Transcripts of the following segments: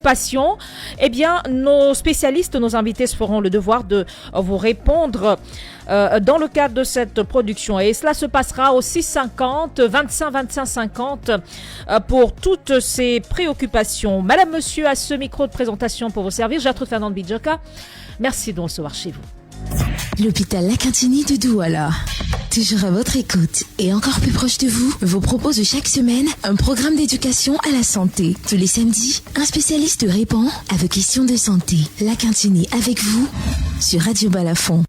Passion, eh bien, nos spécialistes, nos invités se feront le devoir de vous répondre dans le cadre de cette production. Et cela se passera au 650 25 25 50 pour toutes ces préoccupations. Madame, monsieur, à ce micro de présentation pour vous servir, Gertrude Fernande Bidjoka. Merci de nous recevoir chez vous. L'hôpital La Quintini de Douala, toujours à votre écoute et encore plus proche de vous propose chaque semaine un programme d'éducation à la santé. Tous les samedis, un spécialiste répond à vos questions de santé. La Quintini avec vous sur Radio Balafon.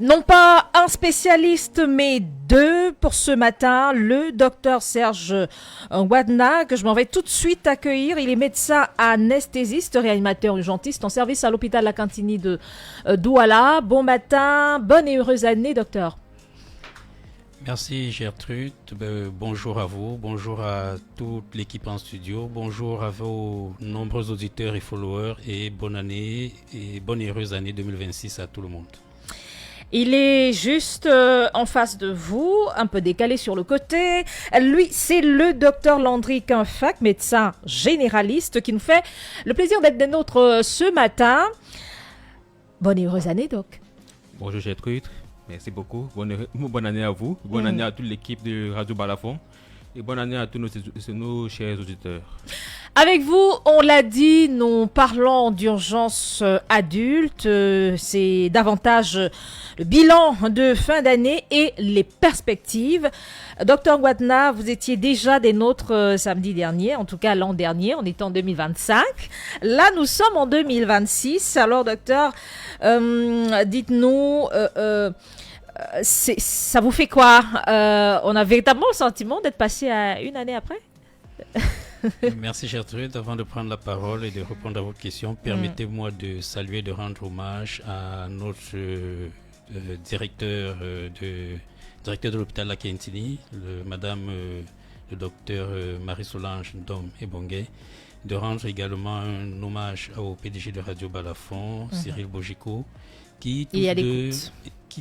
Non pas un spécialiste, mais deux pour ce matin. Le docteur Serge Wadna, que je m'en vais tout de suite accueillir. Il est médecin anesthésiste, réanimateur urgentiste en service à l'hôpital La Quintini de Douala. Bon matin, bonne et heureuse année, docteur. Merci Gertrude, bonjour à vous, bonjour à toute l'équipe en studio, bonjour à vos nombreux auditeurs et followers et bonne année et bonne et heureuse année 2026 à tout le monde. Il est juste en face de vous, un peu décalé sur le côté. Lui, c'est le docteur Landry Quinfac, médecin généraliste, qui nous fait le plaisir d'être des nôtres ce matin. Bonne et heureuse année, Doc. Bonjour Gertrude, merci beaucoup. Bonne année à vous, bonne année à toute l'équipe de Radio Balafon et bonne année à tous nos chers auditeurs. Avec vous, on l'a dit, nous parlons d'urgence adulte. C'est davantage le bilan de fin d'année et les perspectives. Docteur Wadna, vous étiez déjà des nôtres samedi dernier, en tout cas l'an dernier, on était en 2025. Là, nous sommes en 2026. Alors, docteur, dites-nous... ça vous fait quoi? On a véritablement le sentiment d'être passé à une année après? Merci Gertrude. Avant de prendre la parole et de répondre à vos questions, permettez-moi de saluer, de rendre hommage à notre directeur de l'hôpital La Quintini, le docteur Marie-Solange Ndom Ebongue, de rendre également un hommage au PDG de Radio Balafon, Cyril Bojiko, qui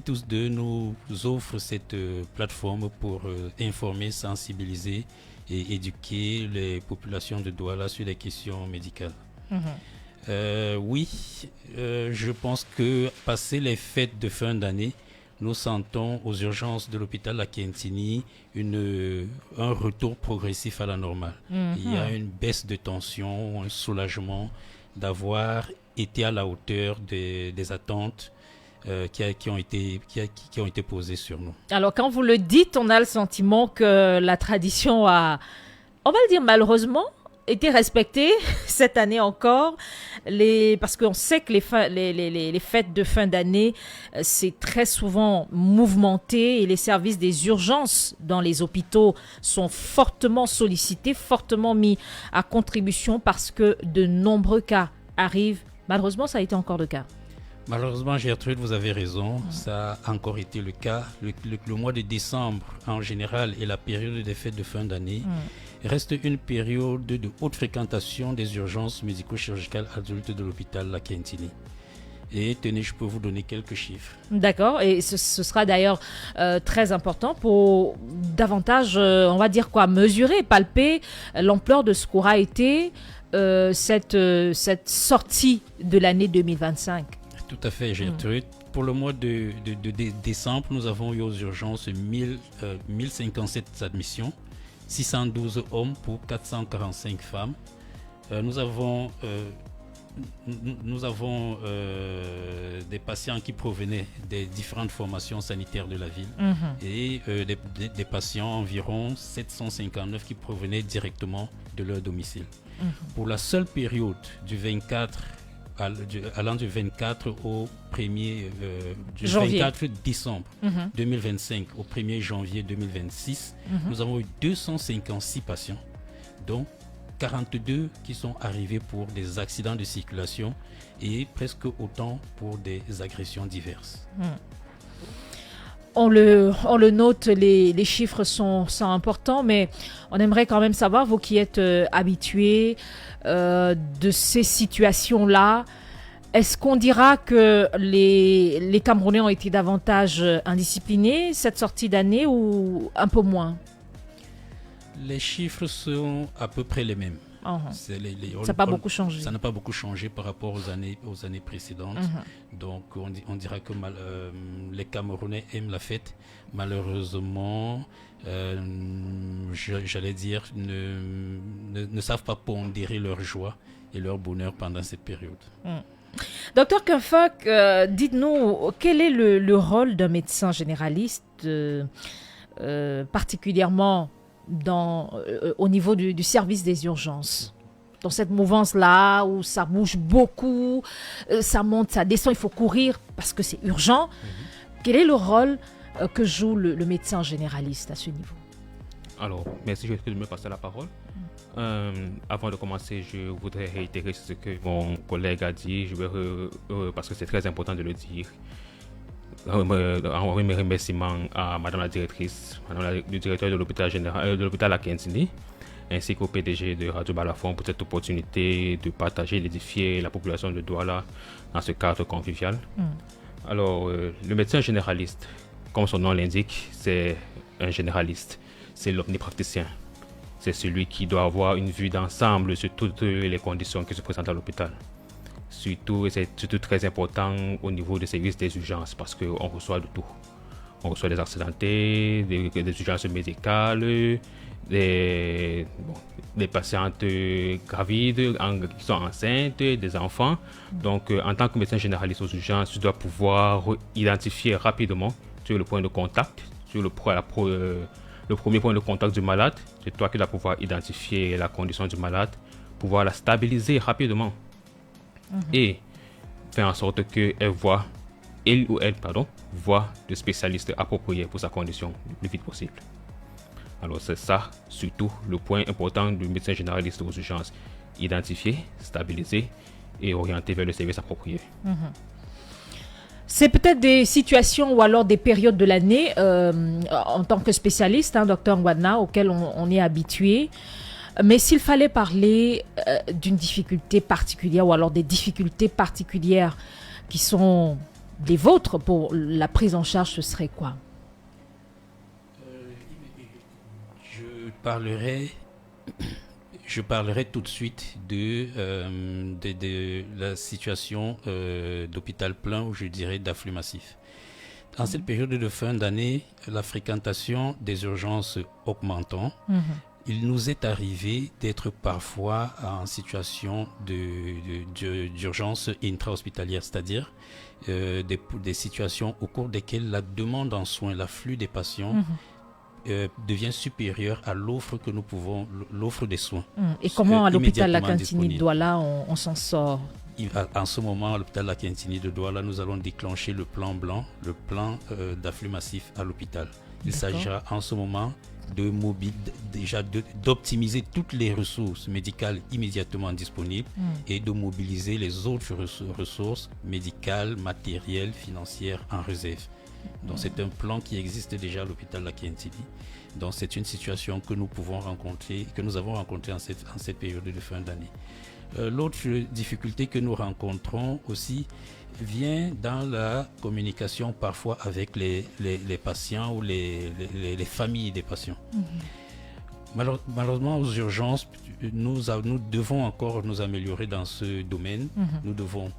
tous deux nous offrent cette plateforme pour informer, sensibiliser et éduquer les populations de Douala sur les questions médicales. Je pense que passé les fêtes de fin d'année, nous sentons aux urgences de l'hôpital La Quintini un retour progressif à la normale. Il y a une baisse de tension, un soulagement d'avoir été à la hauteur des attentes qui ont été posées sur nous. Alors, quand vous le dites, on a le sentiment que la tradition a, on va le dire malheureusement, été respectée cette année encore, parce qu'on sait que les fêtes de fin d'année, c'est très souvent mouvementé et les services des urgences dans les hôpitaux sont fortement sollicités, fortement mis à contribution parce que de nombreux cas arrivent. Malheureusement, ça a été encore le cas. Malheureusement, Gertrude, vous avez raison, ça a encore été le cas. Le mois de décembre, en général, et la période des fêtes de fin d'année, reste une période de haute fréquentation des urgences médico-chirurgicales adultes de l'hôpital La Quintini. Et tenez, je peux vous donner quelques chiffres. D'accord, et ce sera d'ailleurs très important pour davantage, on va dire quoi, mesurer, palper l'ampleur de ce qu'aura été cette sortie de l'année 2025. Tout à fait, Gertrude. Pour le mois de décembre, nous avons eu aux urgences 1057 admissions, 612 hommes pour 445 femmes. Nous avons des patients qui provenaient des différentes formations sanitaires de la ville et des patients environ 759 qui provenaient directement de leur domicile. Pour la seule période allant du 24 au 1er du 24 décembre 2025 au 1er janvier 2026, nous avons eu 256 patients, dont 42 qui sont arrivés pour des accidents de circulation et presque autant pour des agressions diverses. On le note, les chiffres sont importants, mais on aimerait quand même savoir, vous qui êtes habitués de ces situations-là, Est-ce qu'on dira que les Camerounais ont été davantage indisciplinés cette sortie d'année ou un peu moins? Les chiffres sont à peu près les mêmes. Ça n'a pas beaucoup changé. Ça n'a pas beaucoup changé par rapport aux années précédentes. Donc on dira que les Camerounais aiment la fête. Malheureusement, j'allais dire, ne savent pas pondérer leur joie et leur bonheur pendant cette période. Docteur Kinfok, dites-nous, quel est le rôle d'un médecin généraliste, particulièrement au niveau du service des urgences, dans cette mouvance-là où ça bouge beaucoup, ça monte, ça descend, il faut courir parce que c'est urgent. Quel est le rôle que joue le médecin généraliste à ce niveau? Alors, merci de me passer la parole. Avant de commencer, je voudrais réitérer ce que mon collègue a dit, parce que c'est très important de le dire. Envoyer mes remerciements à Madame la directrice, le directeur de l'hôpital général, de l'hôpital Akintini, ainsi qu'au PDG de Radio Balafon pour cette opportunité de partager et d'édifier la population de Douala dans ce cadre convivial. Alors, le médecin généraliste, comme son nom l'indique, c'est un généraliste, c'est l'omnipraticien. C'est celui qui doit avoir une vue d'ensemble sur toutes les conditions qui se présentent à l'hôpital. Surtout, et c'est surtout très important au niveau des services des urgences parce qu'on reçoit de tout. On reçoit des accidentés, des urgences médicales, des patientes gravides, qui sont enceintes, des enfants. Donc, en tant que médecin généraliste aux urgences, tu dois pouvoir identifier rapidement sur le point de contact, sur le premier point de contact du malade. C'est toi qui dois pouvoir identifier la condition du malade, pouvoir la stabiliser rapidement et faire en sorte qu'il voit le spécialiste approprié pour sa condition le plus vite possible. Alors c'est ça, surtout, le point important du médecin généraliste aux urgences. Identifier, stabiliser et orienter vers le service approprié. C'est peut-être des situations ou alors des périodes de l'année, en tant que spécialiste, Dr Ngwana, auxquelles on est habitué. Mais s'il fallait parler d'une difficulté particulière ou alors des difficultés particulières qui sont des vôtres pour la prise en charge, ce serait quoi? Je parlerai tout de suite de la situation d'hôpital plein, ou je dirais d'afflux massif. En cette période de fin d'année, la fréquentation des urgences augmentant, il nous est arrivé d'être parfois en situation d'urgence intra-hospitalière, c'est-à-dire des situations au cours desquelles la demande en soins, l'afflux des patients devient supérieur à l'offre des soins. Et comment à l'hôpital Lakintini de Douala on s'en sort? En ce moment, à l'hôpital Lakintini de Douala, nous allons déclencher le plan blanc, le plan d'afflux massif à l'hôpital. Il s'agira en ce moment d'optimiser toutes les ressources médicales immédiatement disponibles et de mobiliser les autres ressources médicales, matérielles, financières en réserve. Donc c'est un plan qui existe déjà à l'hôpital Lakintini. Donc c'est une situation que nous avons rencontrée en cette période de fin d'année. L'autre difficulté que nous rencontrons aussi vient dans la communication parfois avec les patients ou les familles des patients. Malheureusement, aux urgences, nous devons encore nous améliorer dans ce domaine. Nous devons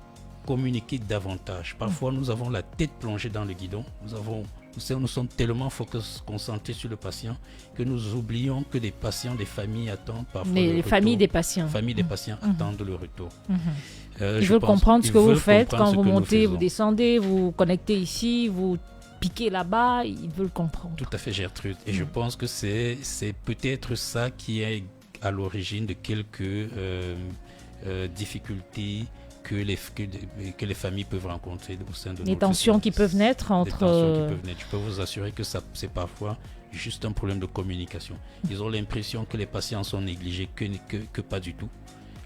communiquer davantage. Parfois, nous avons la tête plongée dans le guidon. Nous sommes tellement concentrés sur le patient que nous oublions que des patients, des familles attendent parfois les familles des patients. Familles des patients attendent le retour. Ils veulent comprendre ce que vous faites quand vous montez, vous descendez, vous connectez ici, vous piquez là-bas. Ils veulent comprendre. Tout à fait, Gertrude. Et je pense que c'est peut-être ça qui est à l'origine de quelques difficultés que les familles peuvent rencontrer au sein de les tensions qui peuvent naître entre... Je peux vous assurer que c'est parfois juste un problème de communication. Ils ont l'impression que les patients sont négligés, que pas du tout.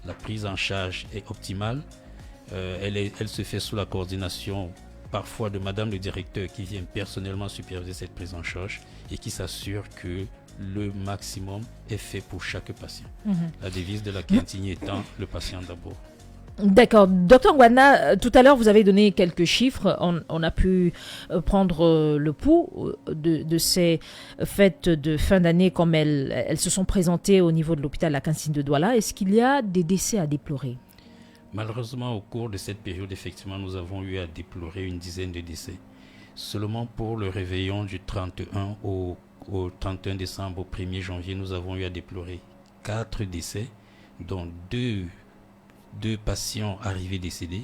La prise en charge est optimale. Elle se fait sous la coordination parfois de Madame le directeur qui vient personnellement superviser cette prise en charge et qui s'assure que le maximum est fait pour chaque patient. La devise de Lakintini étant le patient d'abord. D'accord. Docteur Ngwana, tout à l'heure, vous avez donné quelques chiffres. On a pu prendre le pouls de ces fêtes de fin d'année comme elles se sont présentées au niveau de l'hôpital La Cantine de Douala. Est-ce qu'il y a des décès à déplorer? Malheureusement, au cours de cette période, effectivement, nous avons eu à déplorer une dizaine de décès. Seulement pour le réveillon du 31 au 31 décembre au 1er janvier, nous avons eu à déplorer 4 décès, dont deux patients arrivés décédés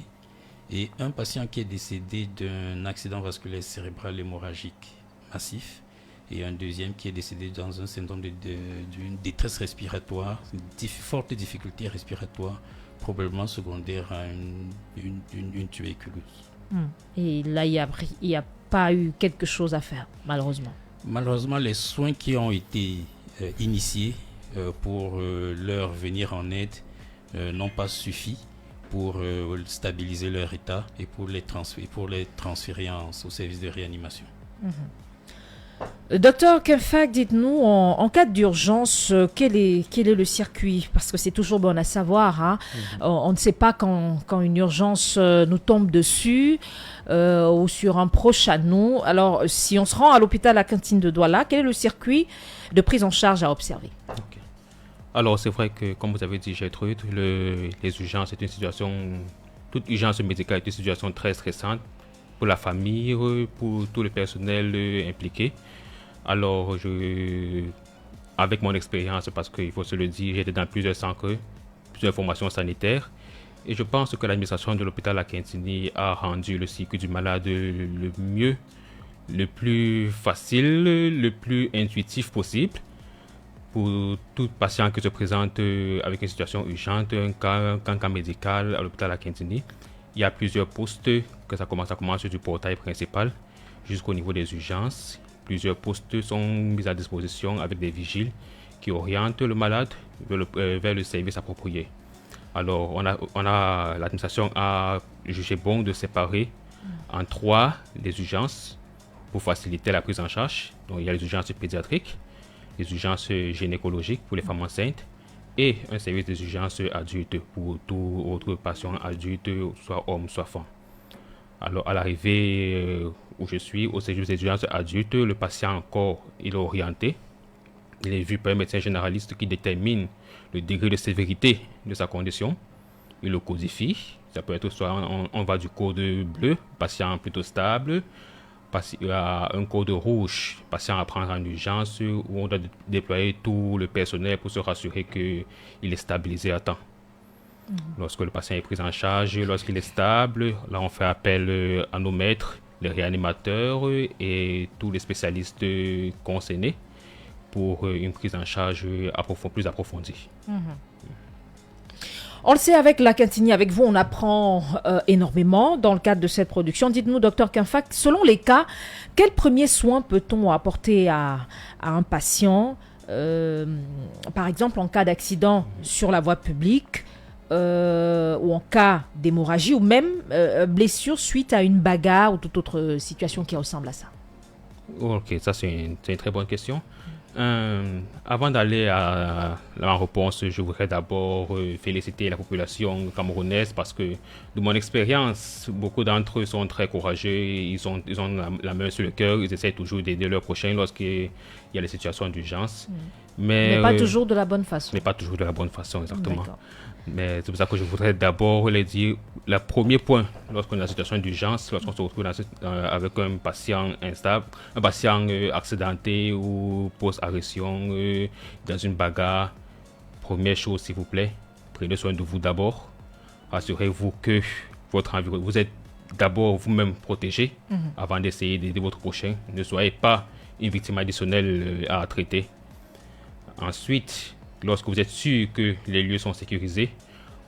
et un patient qui est décédé d'un accident vasculaire cérébral hémorragique massif et un deuxième qui est décédé dans un syndrome d'une détresse respiratoire, forte difficulté respiratoire, probablement secondaire à une tuberculose. Et là, il n'y a pas eu quelque chose à faire, malheureusement. Malheureusement, les soins qui ont été initiés pour leur venir en aide n'ont pas suffi pour stabiliser leur état et pour les transférer au service de réanimation. Docteur Kenfak, dites-nous, en cas d'urgence, quel est le circuit? Parce que c'est toujours bon à savoir. Hein? On ne sait pas quand une urgence nous tombe dessus ou sur un proche à nous. Alors, si on se rend à l'hôpital La Cantine de Douala, quel est le circuit de prise en charge à observer? Okay. Alors, c'est vrai que, comme vous avez dit, Gertrude, les urgences, c'est une situation, toute urgence médicale est une situation très stressante pour la famille, pour tout le personnel impliqué. Alors, avec mon expérience, parce qu'il faut se le dire, j'étais dans plusieurs centres, plusieurs formations sanitaires, et je pense que l'administration de l'hôpital La Cantine a rendu le circuit du malade le mieux, le plus facile, le plus intuitif possible. Pour tout patient qui se présente avec une situation urgente, un cas médical à l'hôpital La Cantine, il y a plusieurs postes, que ça commence du portail principal jusqu'au niveau des urgences. Plusieurs postes sont mis à disposition avec des vigiles qui orientent le malade vers le service approprié. Alors, l'administration a jugé bon de séparer en 3 les urgences pour faciliter la prise en charge. Donc, il y a les urgences pédiatriques, les urgences gynécologiques pour les femmes enceintes et un service des urgences adultes pour tout autre patient adulte, soit homme, soit femme. Alors, à l'arrivée où je suis, au service des urgences adultes, le patient il est orienté. Il est vu par un médecin généraliste qui détermine le degré de sévérité de sa condition. Il le codifie. Ça peut être soit on va du code bleu, patient plutôt stable, un code rouge, patient à prendre en urgence, où on doit déployer tout le personnel pour se rassurer qu'il est stabilisé à temps. Lorsque le patient est pris en charge, lorsqu'il est stable, là on fait appel à nos maîtres, les réanimateurs et tous les spécialistes concernés pour une prise en charge plus approfondie. On le sait, avec La Cantine, avec vous, on apprend énormément dans le cadre de cette production. Dites-nous, docteur Kenfak, selon les cas, quels premiers soins peut-on apporter à un patient, par exemple en cas d'accident sur la voie publique, ou en cas d'hémorragie, ou même blessure suite à une bagarre ou toute autre situation qui ressemble à ça? Ok, ça c'est une très bonne question. Avant d'aller à la réponse, je voudrais d'abord féliciter la population camerounaise parce que, de mon expérience, beaucoup d'entre eux sont très courageux, ils ont la main sur le cœur, ils essaient toujours d'aider leurs prochains lorsqu'il y a des situations d'urgence. Mais pas toujours de la bonne façon. Mais pas toujours de la bonne façon, exactement. D'accord. Mais c'est pour ça que je voudrais d'abord les dire, le premier point, lorsqu'on est dans une situation d'urgence, lorsqu'on se retrouve avec un patient instable, un patient accidenté ou post-agression dans une bagarre, première chose s'il vous plaît, prenez soin de vous d'abord. Assurez-vous que vous êtes d'abord vous-même protégé avant d'essayer d'aider votre prochain. Ne soyez pas une victime additionnelle à traiter. Ensuite, lorsque vous êtes sûr que les lieux sont sécurisés,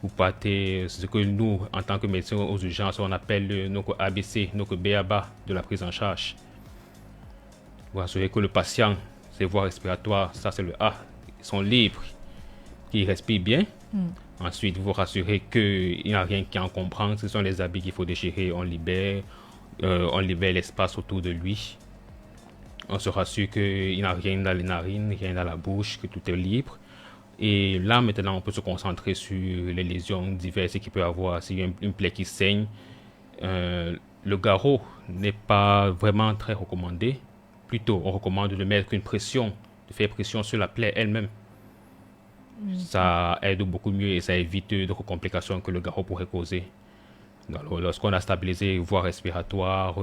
vous partez ce que nous, en tant que médecins aux urgences, on appelle notre ABC, notre BABA de la prise en charge. Vous assurez que le patient, ses voies respiratoires, ça c'est le A, ils sont libres, qu'ils respirent bien. Ensuite, vous rassurez qu'il n'y a rien qui encombrant, ce sont les habits qu'il faut déchirer, on libère l'espace autour de lui. On se rassure qu'il n'y a rien dans les narines, rien dans la bouche, que tout est libre. Et là, maintenant, on peut se concentrer sur les lésions diverses qu'il peut y avoir. S'il y a une plaie qui saigne, le garrot n'est pas vraiment très recommandé. Plutôt, on recommande de mettre une pression, de faire pression sur la plaie elle-même. Ça aide beaucoup mieux et ça évite d'autres complications que le garrot pourrait causer. Alors, lorsqu'on a stabilisé les voies respiratoires,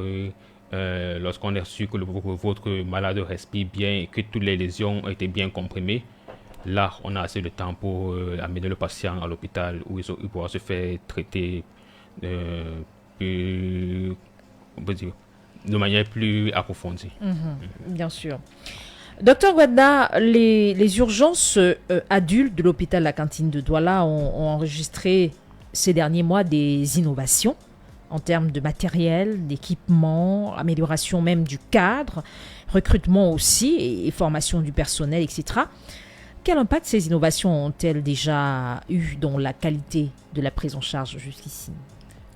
lorsqu'on est sûr que votre malade respire bien et que toutes les lésions ont été bien comprimées, là, on a assez de temps pour amener le patient à l'hôpital où il pourra se faire traiter de manière plus approfondie. Bien sûr. Docteur Guadna, les urgences adultes de l'hôpital La Cantine de Douala ont enregistré ces derniers mois des innovations en termes de matériel, d'équipement, amélioration même du cadre, recrutement aussi et formation du personnel, etc. Quel impact ces innovations ont-elles déjà eu dans la qualité de la prise en charge jusqu'ici?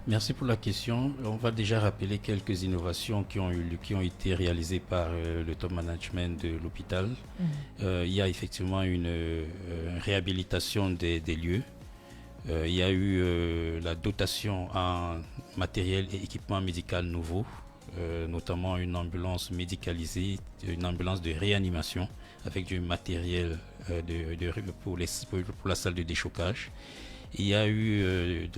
Merci pour la question. On va déjà rappeler quelques innovations qui ont été réalisées par le top management de l'hôpital. Il y a effectivement une réhabilitation des lieux. Il y a eu la dotation en matériel et équipement médical nouveau, notamment une ambulance médicalisée, une ambulance de réanimation avec du matériel pour la salle de déchocage. Il y a eu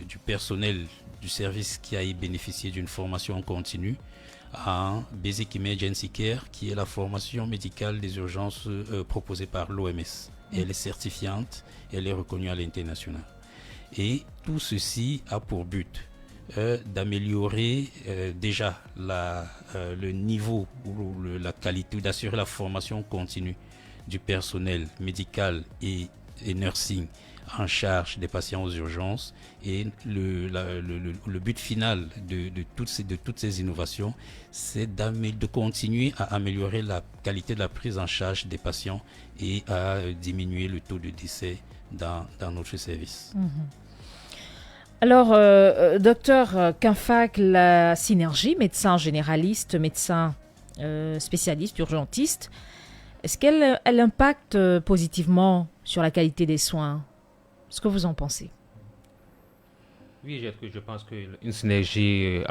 du personnel du service qui a bénéficié d'une formation continue en Basic Emergency Care, qui est la formation médicale des urgences proposée par l'OMS. Elle est certifiante, elle est reconnue à l'international. Et tout ceci a pour but d'améliorer déjà le niveau ou la qualité, d'assurer la formation continue du personnel médical et nursing en charge des patients aux urgences. Et le but final de toutes ces innovations, c'est de continuer à améliorer la qualité de la prise en charge des patients et à diminuer le taux de décès dans notre service. Alors, docteur Kinfac, la synergie médecin généraliste, médecin spécialiste, urgentiste, est-ce qu'elle impacte positivement sur la qualité des soins? Est-ce que vous en pensez? Oui, je pense qu'une synergie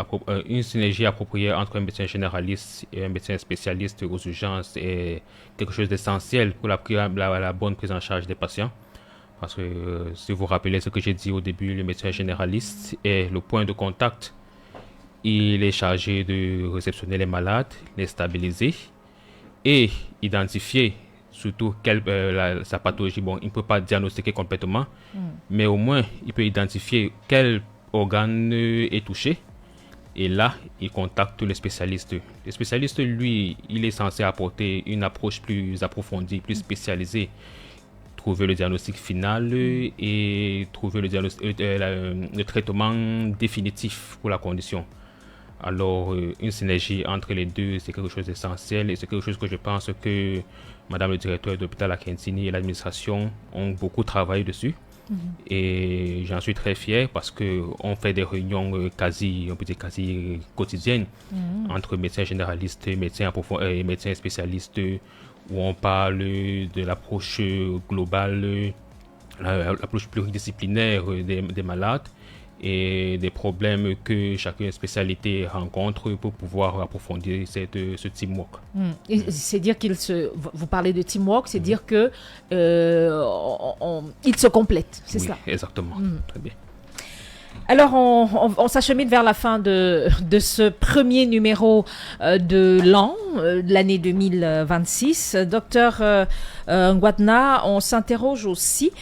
appropriée entre un médecin généraliste et un médecin spécialiste aux urgences est quelque chose d'essentiel pour la bonne prise en charge des patients. Parce que si vous vous rappelez ce que j'ai dit au début, le médecin généraliste est le point de contact. Il est chargé de réceptionner les malades, les stabiliser et identifier surtout sa pathologie. Bon, il ne peut pas diagnostiquer complètement, mais au moins il peut identifier quel organe est touché. Et là, il contacte le spécialiste. Le spécialiste, lui, il est censé apporter une approche plus approfondie, plus spécialisée, trouver le diagnostic final et trouver le traitement définitif pour la condition. Alors, une synergie entre les deux, c'est quelque chose d'essentiel et c'est quelque chose que je pense que Madame le directeur de l'hôpital Akintini et l'administration ont beaucoup travaillé dessus. Et j'en suis très fier parce qu'on fait des réunions quasi quotidiennes entre médecins généralistes, et médecins spécialistes où on parle de l'approche globale, l'approche pluridisciplinaire des malades et des problèmes que chaque spécialité rencontre pour pouvoir approfondir ce teamwork. C'est-à-dire vous parlez de teamwork, c'est dire que ils se complètent, c'est cela? Oui, exactement. Très bien. Alors, on s'achemine vers la fin de ce premier numéro de l'an, de l'année 2026. Docteur Guadna, on s'interroge aussi,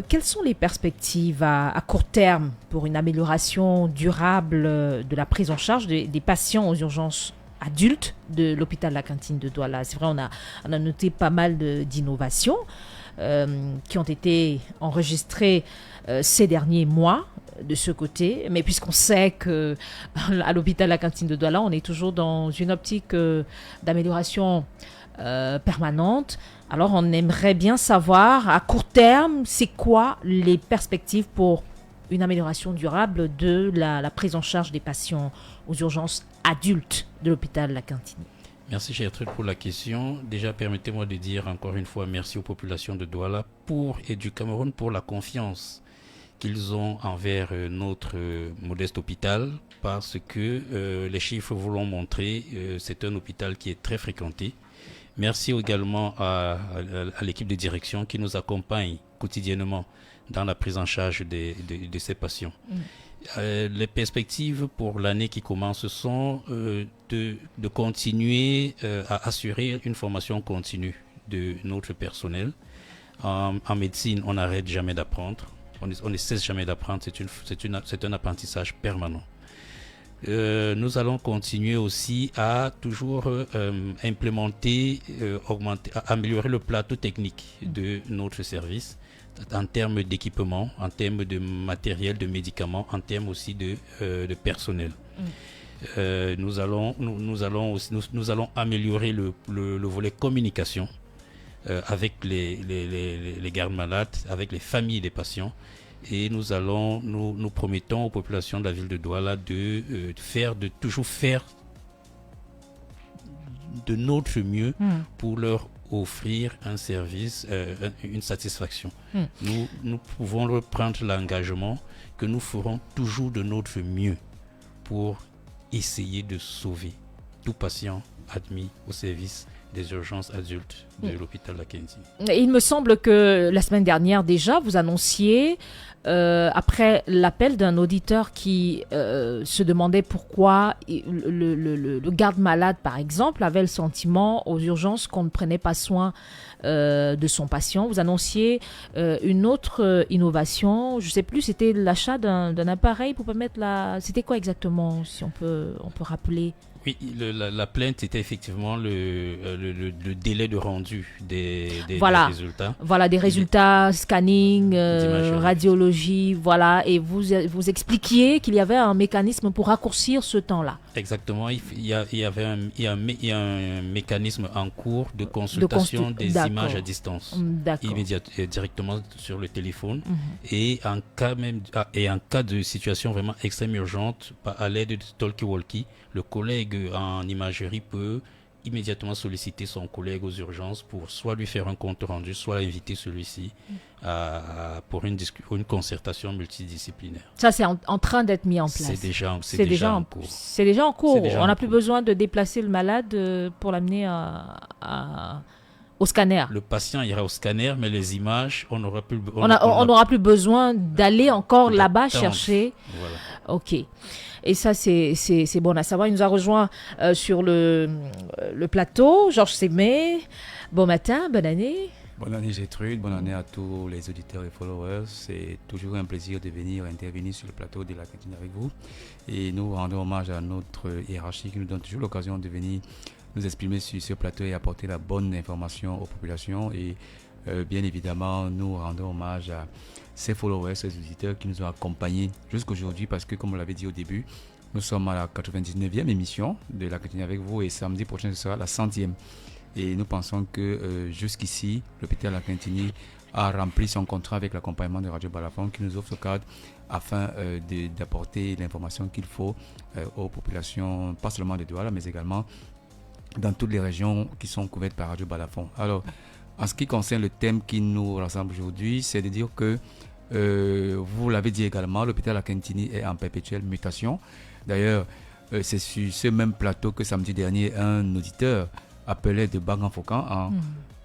quelles sont les perspectives à court terme pour une amélioration durable de la prise en charge des patients aux urgences adultes de l'hôpital La Cantine de Douala? C'est vrai, on a noté pas mal d'innovations qui ont été enregistrées ces derniers mois de ce côté, mais puisqu'on sait que à l'hôpital La Cantine de Douala, on est toujours dans une optique d'amélioration permanente, alors on aimerait bien savoir à court terme, c'est quoi les perspectives pour une amélioration durable de la prise en charge des patients aux urgences adultes de l'hôpital La Cantine? Merci Gertrude pour la question. Déjà, permettez-moi de dire encore une fois merci aux populations de Douala et du Cameroun pour la confiance qu'ils ont envers notre modeste hôpital, parce que les chiffres vous l'ont montré, c'est un hôpital qui est très fréquenté. Merci également à l'équipe de direction qui nous accompagne quotidiennement dans la prise en charge de ces patients. Les perspectives pour l'année qui commence sont de continuer à assurer une formation continue de notre personnel. En médecine, on n'arrête jamais d'apprendre. On ne cesse jamais d'apprendre. C'est un apprentissage permanent. Nous allons continuer aussi à toujours implémenter, améliorer le plateau technique de notre service en termes d'équipement, en termes de matériel, de médicaments, en termes aussi de personnel. Nous allons améliorer le volet communication avec les gardes malades, avec les familles des patients. Et nous promettons aux populations de la ville de Douala de toujours faire de notre mieux pour leur offrir un service, une satisfaction. Nous pouvons leur prendre l'engagement que nous ferons toujours de notre mieux pour essayer de sauver tout patient admis au service des urgences adultes de l'hôpital Lakentini. Il me semble que la semaine dernière déjà, vous annonciez, après l'appel d'un auditeur qui se demandait pourquoi le garde-malade, par exemple, avait le sentiment aux urgences qu'on ne prenait pas soin de son patient. Vous annonciez une autre innovation, je ne sais plus, c'était l'achat d'un appareil pour permettre C'était quoi exactement, si on peut rappeler? Oui, la plainte était effectivement le délai de rendu des résultats. Voilà, des résultats, scanning, radiologie, voilà. Et vous expliquiez qu'il y avait un mécanisme pour raccourcir ce temps-là. Exactement. Il y a un mécanisme en cours de consultation des images à distance. Directement sur le téléphone. Et en cas de situation vraiment extrême urgente, à l'aide de talkie-walkie, le collègue en imagerie peut immédiatement solliciter son collègue aux urgences pour soit lui faire un compte rendu, soit inviter celui-ci pour une concertation multidisciplinaire. Ça, c'est en train d'être mis en place. C'est déjà en cours. C'est déjà en cours. On n'a plus besoin de déplacer le malade pour l'amener au scanner. Le patient ira au scanner, mais les images, on n'aura plus besoin d'aller encore là-bas chercher. Voilà. Ok. Et ça, c'est bon à savoir. Il nous a rejoint sur le plateau, Georges Sémé. Bon matin, bonne année. Bonne année Gertrude, bonne année à tous les auditeurs et followers. C'est toujours un plaisir de venir intervenir sur le plateau de Lakentini avec vous. Et nous rendons hommage à notre hiérarchie qui nous donne toujours l'occasion de venir nous exprimer sur ce plateau et apporter la bonne information aux populations. Et bien évidemment, nous rendons hommage à ces followers, ces auditeurs qui nous ont accompagnés jusqu'aujourd'hui, parce que comme on l'avait dit au début, nous sommes à la 99e émission de Lakentini avec vous et samedi prochain ce sera la 100e. Et nous pensons que jusqu'ici, l'hôpital Lakentini a rempli son contrat avec l'accompagnement de Radio Balafon qui nous offre ce cadre afin d'apporter l'information qu'il faut aux populations, pas seulement de Douala, mais également dans toutes les régions qui sont couvertes par Radio Balafon. Alors, en ce qui concerne le thème qui nous rassemble aujourd'hui, c'est de dire que, vous l'avez dit également, l'hôpital Lakentini est en perpétuelle mutation. D'ailleurs, c'est sur ce même plateau que samedi dernier, un auditeur appelait de Bangan-Foucan en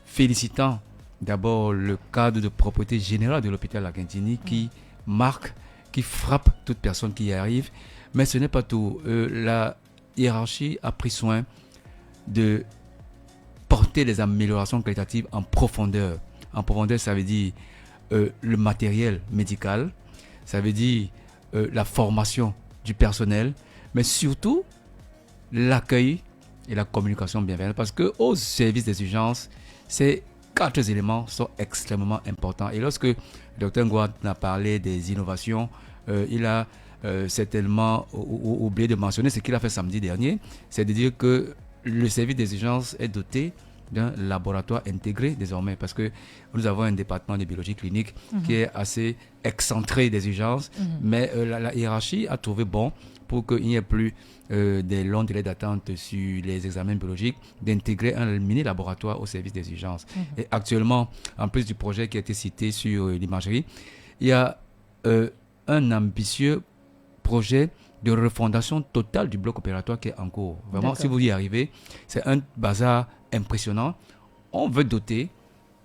félicitant d'abord le cadre de propreté générale de l'hôpital Lakentini qui marque, qui frappe toute personne qui y arrive. Mais ce n'est pas tout. La hiérarchie a pris soin de porter les améliorations qualitatives en profondeur. En profondeur, ça veut dire le matériel médical, ça veut dire la formation du personnel, mais surtout l'accueil et la communication bienveillante. Parce qu'au service des urgences, ces 4 éléments sont extrêmement importants. Et lorsque le Dr Ngouad a parlé des innovations, il a certainement oublié de mentionner ce qu'il a fait samedi dernier, c'est de dire que le service des urgences est doté d'un laboratoire intégré désormais, parce que nous avons un département de biologie clinique qui est assez excentré des urgences, mais la hiérarchie a trouvé bon pour qu'il n'y ait plus des longs délais d'attente sur les examens biologiques, d'intégrer un mini-laboratoire au service des urgences. Et actuellement, en plus du projet qui a été cité sur l'imagerie, il y a un ambitieux projet de refondation totale du bloc opératoire qui est en cours. Vraiment, D'accord. si vous y arrivez, c'est un bazar impressionnant. On veut doter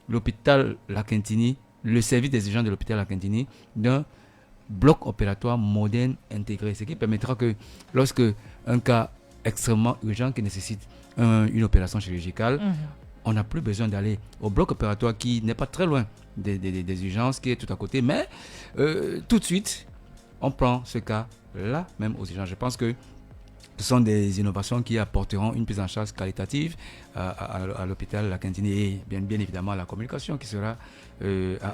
l'hôpital Lakentini, le service des urgences de l'hôpital Lakentini, d'un bloc opératoire moderne intégré, ce qui permettra que lorsque un cas extrêmement urgent qui nécessite une opération chirurgicale, on n'a plus besoin d'aller au bloc opératoire qui n'est pas très loin des urgences, qui est tout à côté, mais tout de suite, on prend ce cas-là même aux urgences. Je pense que ce sont des innovations qui apporteront une prise en charge qualitative à l'hôpital Lakentini et bien évidemment la communication qui sera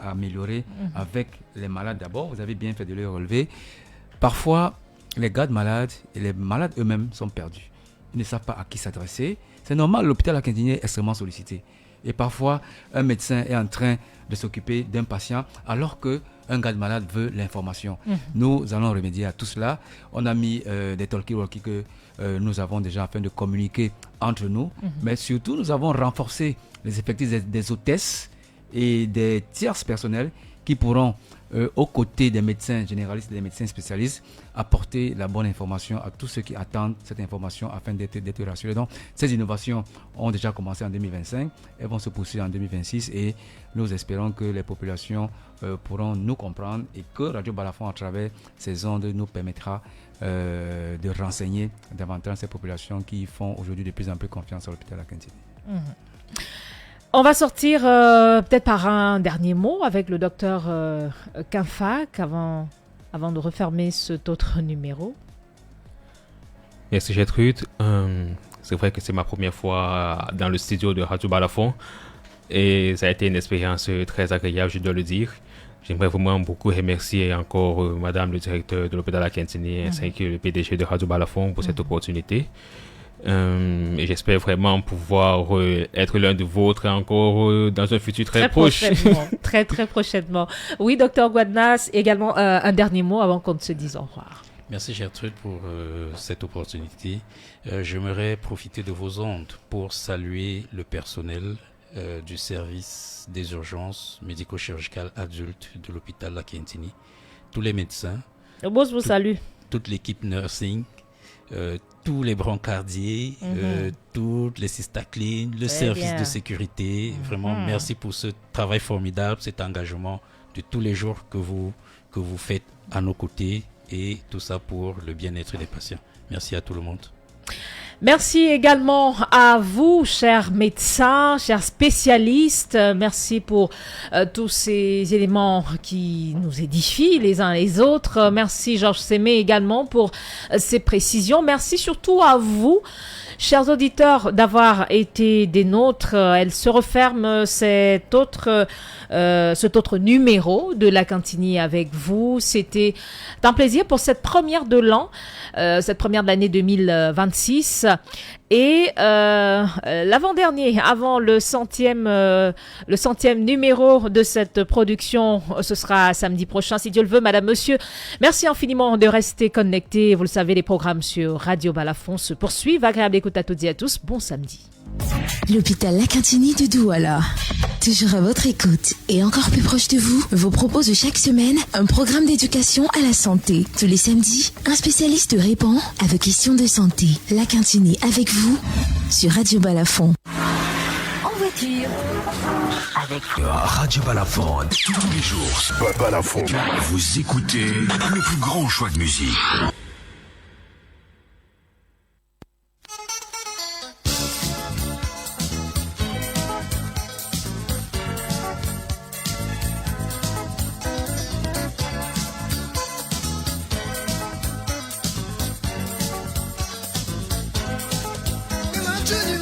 améliorée avec les malades d'abord. Vous avez bien fait de le relever. Parfois, les gardes malades et les malades eux-mêmes sont perdus. Ils ne savent pas à qui s'adresser. C'est normal, l'hôpital Lakentini est extrêmement sollicité. Et parfois, un médecin est en train de s'occuper d'un patient alors qu'un garde malade veut l'information. Nous allons remédier à tout cela. On a mis des talkie-walkie que nous avons déjà afin de communiquer entre nous. Mais surtout, nous avons renforcé les effectifs des hôtesses et des tierces personnels qui pourront, aux côtés des médecins généralistes et des médecins spécialistes, apporter la bonne information à tous ceux qui attendent cette information afin d'être rassurés. Donc, ces innovations ont déjà commencé en 2025, elles vont se poursuivre en 2026 et nous espérons que les populations pourront nous comprendre et que Radio Balafon, à travers ces ondes, nous permettra de renseigner davantage ces populations qui font aujourd'hui de plus en plus confiance à l'hôpital Lakentini. On va sortir peut-être par un dernier mot avec le docteur Kinfak avant de refermer cet autre numéro. Merci Gertrude. C'est vrai que c'est ma première fois dans le studio de Radio Balafon et ça a été une expérience très agréable, je dois le dire. J'aimerais vraiment beaucoup remercier encore Madame le directeur de l'hôpital Lakentini ainsi que le PDG de Radio Balafon pour cette opportunité. Et j'espère vraiment pouvoir être l'un de vôtres encore dans un futur très proche. Très prochainement. Oui, docteur Guadnas, également un dernier mot avant qu'on ne se dise au revoir. Merci Gertrude pour cette opportunité. J'aimerais profiter de vos ondes pour saluer le personnel du service des urgences médico-chirurgicales adultes de l'hôpital Lakentini, tous les médecins, Vous salue. toute l'équipe nursing, tous les brancardiers, toutes les sistaclines, le service de sécurité. Vraiment, merci pour ce travail formidable, cet engagement de tous les jours que vous faites à nos côtés et tout ça pour le bien-être des patients. Merci à tout le monde. Merci également à vous, chers médecins, chers spécialistes. Merci pour tous ces éléments qui nous édifient les uns les autres. Merci Georges Sémé également pour ces précisions. Merci surtout à vous, chers auditeurs, d'avoir été des nôtres. Elle se referme cet autre numéro de Lakentini avec vous. C'était un plaisir pour cette première de l'an, cette première de l'année 2026. Et l'avant-dernier, avant le centième numéro de cette production, ce sera samedi prochain, si Dieu le veut, madame, monsieur. Merci infiniment de rester connectés. Vous le savez, les programmes sur Radio Balafon se poursuivent. Agréable écoute à toutes et à tous. Bon samedi. L'hôpital Lakentini de Douala. Toujours à votre écoute et encore plus proche de vous, vous propose chaque semaine un programme d'éducation à la santé. Tous les samedis, un spécialiste répond à vos questions de santé. Lakentini avec vous sur Radio Balafon. En voiture. Avec Radio Balafon, tous les jours. Balafon. Vous écoutez le plus grand choix de musique. To